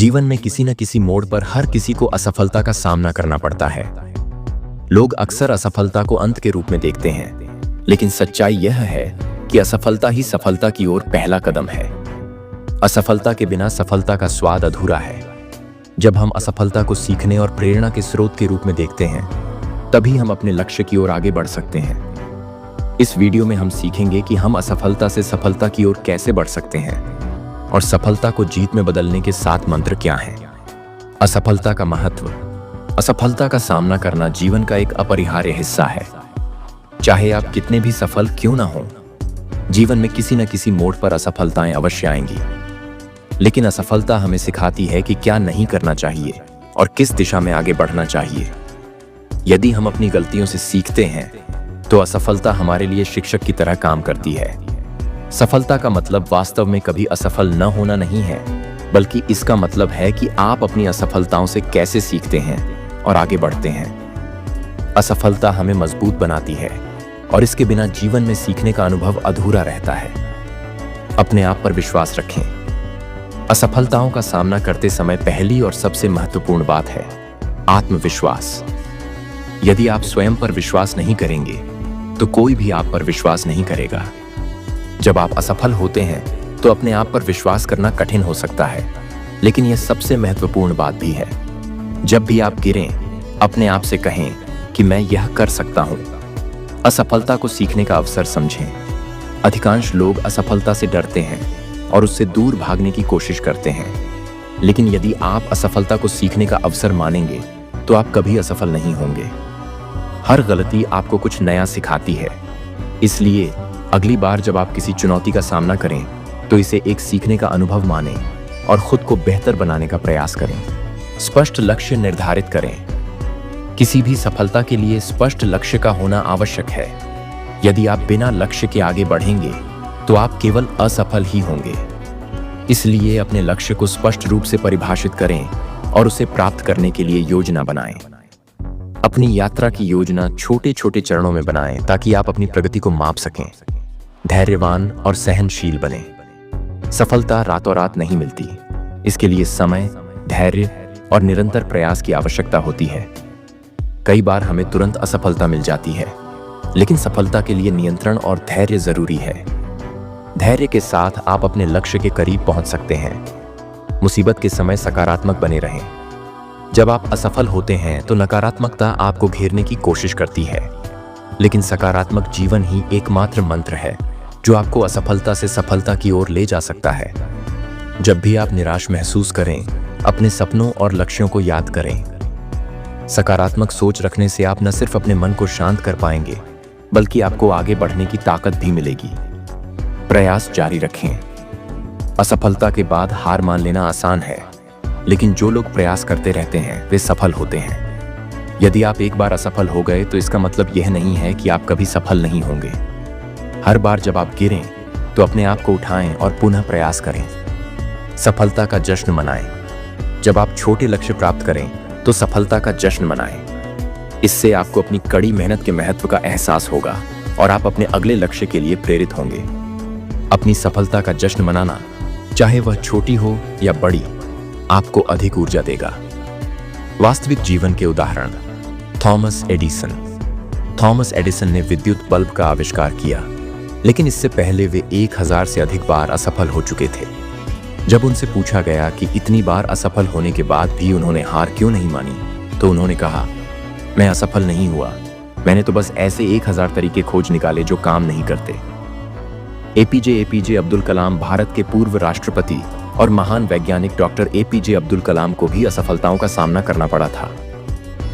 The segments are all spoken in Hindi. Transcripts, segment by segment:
जीवन में किसी न किसी मोड़ पर हर किसी को असफलता का सामना करना पड़ता है। लोग अक्सर असफलता को अंत के रूप में देखते हैं, लेकिन सच्चाई यह है कि असफलता ही सफलता की ओर पहला कदम है। असफलता के बिना सफलता का स्वाद अधूरा है। जब हम असफलता को सीखने और प्रेरणा के स्रोत के रूप में देखते हैं, तभी हम अपने लक्ष्य की ओर आगे बढ़ सकते हैं। इस वीडियो में हम सीखेंगे कि हम असफलता से सफलता की ओर कैसे बढ़ सकते हैं और सफलता को जीत में बदलने के 7 मंत्र क्या हैं। असफलता का महत्व। असफलता का सामना करना जीवन का एक अपरिहार्य हिस्सा है। चाहे आप कितने भी सफल क्यों ना हो, जीवन में किसी न किसी मोड़ पर असफलताएं अवश्य आएंगी। लेकिन असफलता हमें सिखाती है कि क्या नहीं करना चाहिए और किस दिशा में आगे बढ़ना चाहिए। यदि हम अपनी गलतियों से सीखते हैं, तो असफलता हमारे लिए शिक्षक की तरह काम करती है। सफलता का मतलब वास्तव में कभी असफल न होना नहीं है, बल्कि इसका मतलब है कि आप अपनी असफलताओं से कैसे सीखते हैं और आगे बढ़ते हैं। असफलता हमें मजबूत बनाती है और इसके बिना जीवन में सीखने का अनुभव अधूरा रहता है। अपने आप पर विश्वास रखें। असफलताओं का सामना करते समय पहली और सबसे महत्वपूर्ण बात है आत्मविश्वास। यदि आप स्वयं पर विश्वास नहीं करेंगे, तो कोई भी आप पर विश्वास नहीं करेगा। जब आप असफल होते हैं, तो अपने आप पर विश्वास करना कठिन हो सकता है, लेकिन यह सबसे महत्वपूर्ण बात भी है। जब भी आप गिरें, अपने आप से कहें कि मैं यह कर सकता हूं। असफलता को सीखने का अवसर समझें। अधिकांश लोग असफलता से डरते हैं और उससे दूर भागने की कोशिश करते हैं, लेकिन यदि आप असफलता को सीखने का अवसर मानेंगे, तो आप कभी असफल नहीं होंगे। हर गलती आपको कुछ नया सिखाती है, इसलिए अगली बार जब आप किसी चुनौती का सामना करें, तो इसे एक सीखने का अनुभव मानें और खुद को बेहतर बनाने का प्रयास करें। स्पष्ट लक्ष्य निर्धारित करें। किसी भी सफलता के लिए स्पष्ट लक्ष्य का होना आवश्यक है। यदि आप बिना लक्ष्य के आगे बढ़ेंगे, तो आप केवल असफल ही होंगे। इसलिए अपने लक्ष्य को स्पष्ट रूप से परिभाषित करें और उसे प्राप्त करने के लिए योजना बनाएं। अपनी यात्रा की योजना छोटे छोटे चरणों में बनाएं, ताकि आप अपनी प्रगति को माप सकें। धैर्यवान और सहनशील बनें। सफलता रातों रात नहीं मिलती। इसके लिए समय, धैर्य और निरंतर प्रयास की आवश्यकता होती है। कई बार हमें तुरंत असफलता मिल जाती है, लेकिन सफलता के लिए नियंत्रण और धैर्य जरूरी है। धैर्य के साथ आप अपने लक्ष्य के करीब पहुंच सकते हैं। मुसीबत के समय सकारात्मक बने रहें। जब आप असफल होते हैं, तो नकारात्मकता आपको घेरने की कोशिश करती है, लेकिन सकारात्मक जीवन ही एकमात्र मंत्र है जो आपको असफलता से सफलता की ओर ले जा सकता है। जब भी आप निराश महसूस करें, अपने सपनों और लक्ष्यों को याद करें। सकारात्मक सोच रखने से आप न सिर्फ अपने मन को शांत कर पाएंगे, बल्कि आपको आगे बढ़ने की ताकत भी मिलेगी। प्रयास जारी रखें। असफलता के बाद हार मान लेना आसान है, लेकिन जो लोग प्रयास करते रहते हैं, वे सफल होते हैं। यदि आप एक बार असफल हो गए, तो इसका मतलब यह नहीं है कि आप कभी सफल नहीं होंगे। हर बार जब आप गिरें, तो अपने आप को उठाएं और पुनः प्रयास करें। सफलता का जश्न मनाएं। जब आप छोटे लक्ष्य प्राप्त करें, तो सफलता का जश्न मनाएं। इससे आपको अपनी कड़ी मेहनत के महत्व का एहसास होगा और आप अपने अगले लक्ष्य के लिए प्रेरित होंगे। अपनी सफलता का जश्न मनाना, चाहे वह छोटी हो या बड़ी, आपको अधिक ऊर्जा देगा। वास्तविक जीवन के उदाहरण। Thomas Edison. थॉमस एडिसन ने विद्युत बल्ब का आविष्कार किया, लेकिन इससे पहले वे 1000 से अधिक बार असफल हो चुके थे। जब उनसे पूछा गया कि इतनी बार असफल होने के बाद भी उन्होंने हार क्यों नहीं मानी, तो उन्होंने कहा, मैं असफल नहीं हुआ, मैंने तो बस ऐसे 1000 तरीके खोज निकाले जो काम नहीं करते। एपीजे अब्दुल कलाम भारत के पूर्व राष्ट्रपति और महान वैज्ञानिक डॉक्टर एपीजे अब्दुल कलाम को भी असफलताओं का सामना करना पड़ा था,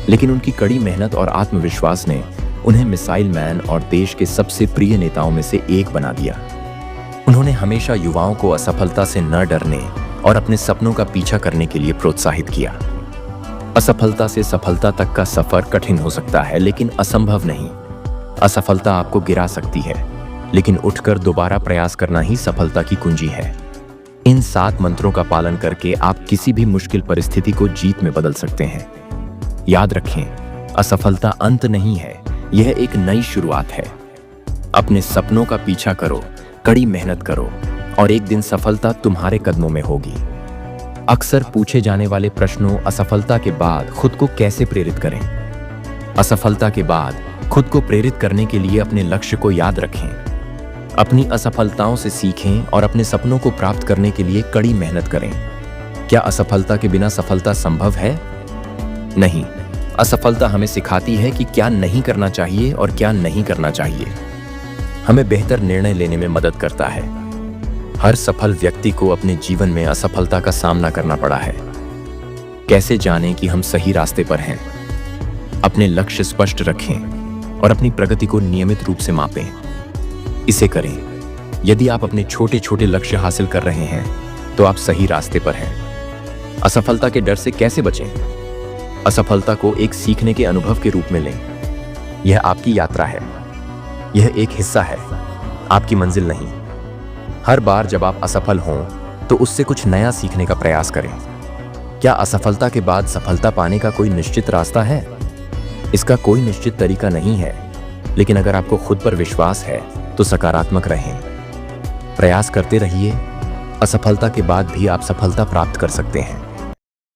लेकिन उनकी कड़ी मेहनत और आत्मविश्वास ने उन्हें मिसाइल मैन और देश के सबसे प्रिय नेताओं में से एक बना दिया। उन्होंने हमेशा युवाओं को असफलता से न डरने और अपने सपनों का पीछा करने के लिए प्रोत्साहित किया। असफलता से सफलता तक का सफर कठिन हो सकता है, लेकिन असंभव नहीं। असफलता आपको गिरा सकती है, लेकिन उठकर दोबारा प्रयास करना ही सफलता की कुंजी है। इन 7 मंत्रों का पालन करके आप किसी भी मुश्किल परिस्थिति को जीत में बदल सकते हैं। याद रखें, असफलता अंत नहीं है, यह एक नई शुरुआत है। अपने सपनों का पीछा करो, कड़ी मेहनत करो और एक दिन सफलता तुम्हारे कदमों में होगी। अक्सर पूछे जाने वाले प्रश्नों असफलता के बाद खुद को कैसे प्रेरित करें। असफलता के बाद खुद को प्रेरित करने के लिए अपने लक्ष्य को याद रखें, अपनी असफलताओं से सीखें और अपने सपनों को प्राप्त करने के लिए कड़ी मेहनत करें। क्या असफलता के बिना सफलता संभव है? नहीं। असफलता हमें सिखाती है कि क्या नहीं करना चाहिए और क्या नहीं करना चाहिए। हमें बेहतर निर्णय लेने में मदद करता है। हर सफल व्यक्ति को अपने जीवन में असफलता का सामना करना पड़ा है। कैसे जानें कि हम सही रास्ते पर हैं? अपने लक्ष्य स्पष्ट रखें और अपनी प्रगति को नियमित रूप से मापें। इसे करें। यदि आप अपने छोटे छोटे लक्ष्य हासिल कर रहे हैं तो आप सही रास्ते पर हैं। असफलता के डर से कैसे बचें? असफलता को एक सीखने के अनुभव के रूप में लें। यह आपकी यात्रा है, यह एक हिस्सा है, आपकी मंजिल नहीं। हर बार जब आप असफल हों तो उससे कुछ नया सीखने का प्रयास करें। क्या असफलता के बाद सफलता पाने का कोई निश्चित रास्ता है? इसका कोई निश्चित तरीका नहीं है, लेकिन अगर आपको खुद पर विश्वास है तो सकारात्मक रहें। प्रयास करते रहिए। असफलता के बाद भी आप सफलता प्राप्त कर सकते हैं।